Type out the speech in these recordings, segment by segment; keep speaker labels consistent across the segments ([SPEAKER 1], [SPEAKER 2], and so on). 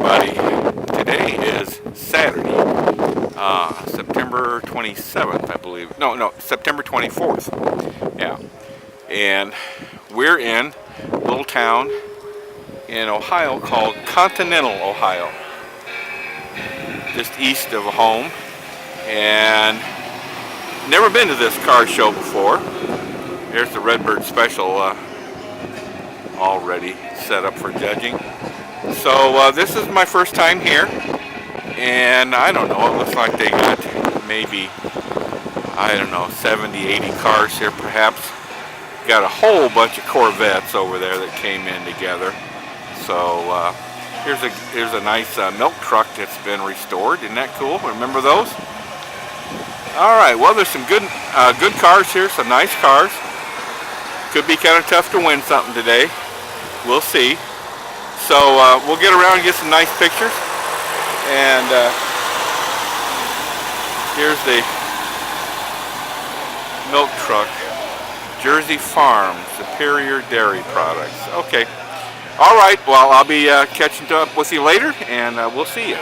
[SPEAKER 1] everybody. Today is Saturday, September 27th, I believe. No, September 24th. Yeah. And we're in a little town in Ohio called Continental, Ohio. Just east of home. And never been to this car show before. There's the Redbird Special already set up for judging. So this is my first time here, and I don't know, it looks like they got maybe, I don't know, 70, 80 cars here perhaps. Got a whole bunch of Corvettes over there that came in together. So here's a nice milk truck that's been restored. Isn't that cool? Remember those? Alright, well there's some good cars here, some nice cars. Could be kind of tough to win something today. We'll see. So we'll get around and get some nice pictures. And here's the milk truck. Jersey Farm, Superior Dairy Products. Okay. All right. Well, I'll be catching up with you later, and we'll see you.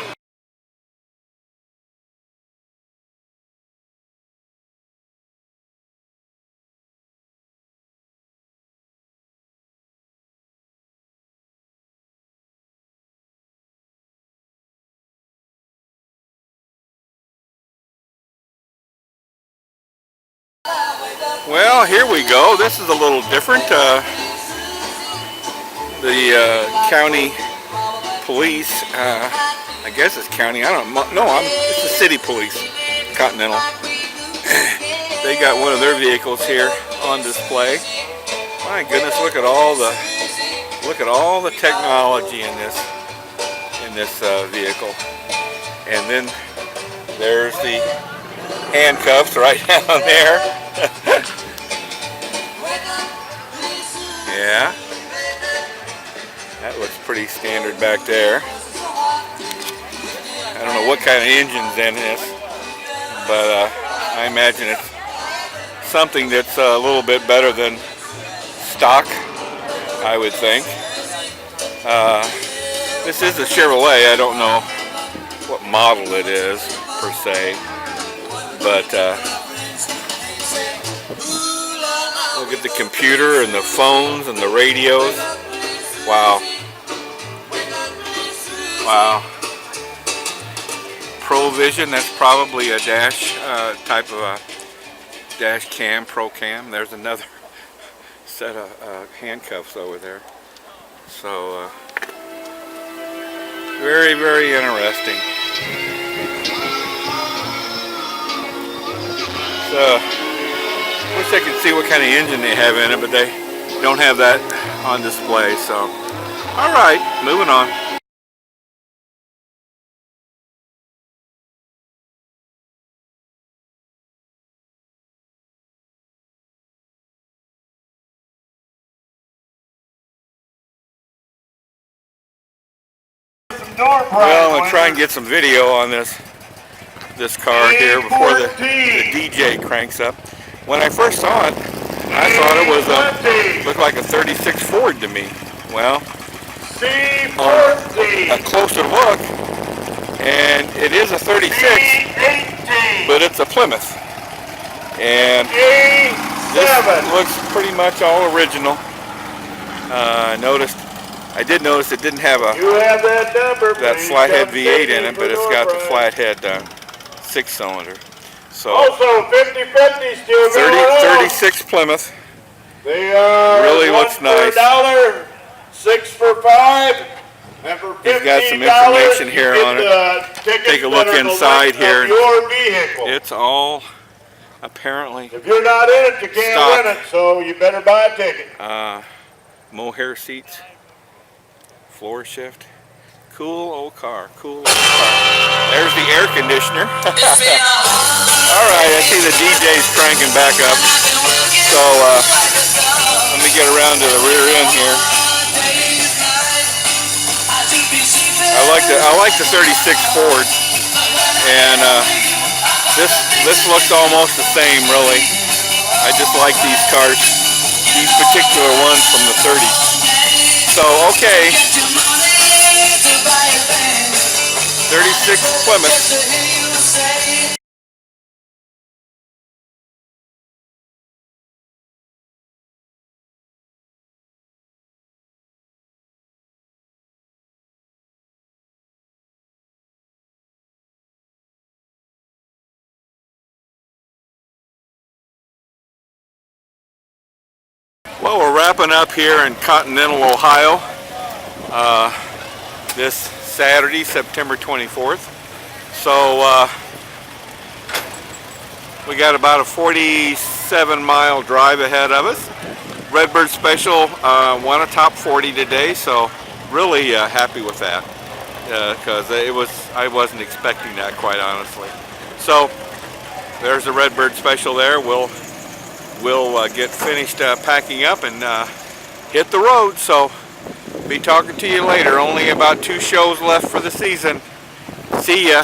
[SPEAKER 1] Well, here we go. This is a little different. The county police, I guess it's county, I don't know, it's the city police, Continental. They got one of their vehicles here on display. My goodness, look at all the technology in this vehicle. And then there's the handcuffs right down there. Yeah, that looks pretty standard back there. I don't know what kind of engine's in this, but I imagine it's something that's a little bit better than stock, I would think. This is a Chevrolet. I don't know what model it is per se, but look at the computer and the phones and the radios. Wow. Wow. ProVision, that's probably a dash type of a dash cam, pro cam. There's another set of handcuffs over there. So very, very interesting. So wish I could see what kind of engine they have in it, but they don't have that on display. So, all right, moving on. Well, I'm gonna try and get some video on this car here before the DJ cranks up. When I first saw it, I thought it was looked like a 36 Ford to me. Well, on a closer look, and it is a 36, but it's a Plymouth. And this looks pretty much all original. I did notice it didn't have that flathead V8 in it, but it's got the flathead 6-cylinder. So
[SPEAKER 2] also 50/50 still
[SPEAKER 1] 36 Plymouth.
[SPEAKER 2] They are
[SPEAKER 1] really looks nice.
[SPEAKER 2] $1 $6 for $5. And for $15,
[SPEAKER 1] he's got some information here on it. Take a look inside here.
[SPEAKER 2] Your vehicle.
[SPEAKER 1] It's all apparently
[SPEAKER 2] if you're not in it, you can't
[SPEAKER 1] stock.
[SPEAKER 2] win it, so you better buy a ticket.
[SPEAKER 1] Mohair seats, floor shift. Cool old car, cool old car. There's the air conditioner. Alright, I see the DJ's cranking back up. So, let me get around to the rear end here. I like the 36 Ford. And this looks almost the same, really. I just like these cars, these particular ones from the 30s. So, okay. Plymouth. Well, we're wrapping up here in Continental, Ohio, this Saturday, September 24th. So we got about a 47-mile drive ahead of us. Redbird Special won a top 40 today, so really happy with that, because I wasn't expecting that, quite honestly. So there's the Redbird Special there. We'll get finished packing up and hit the road. So be talking to you later. Only about 2 shows left for the season. See ya.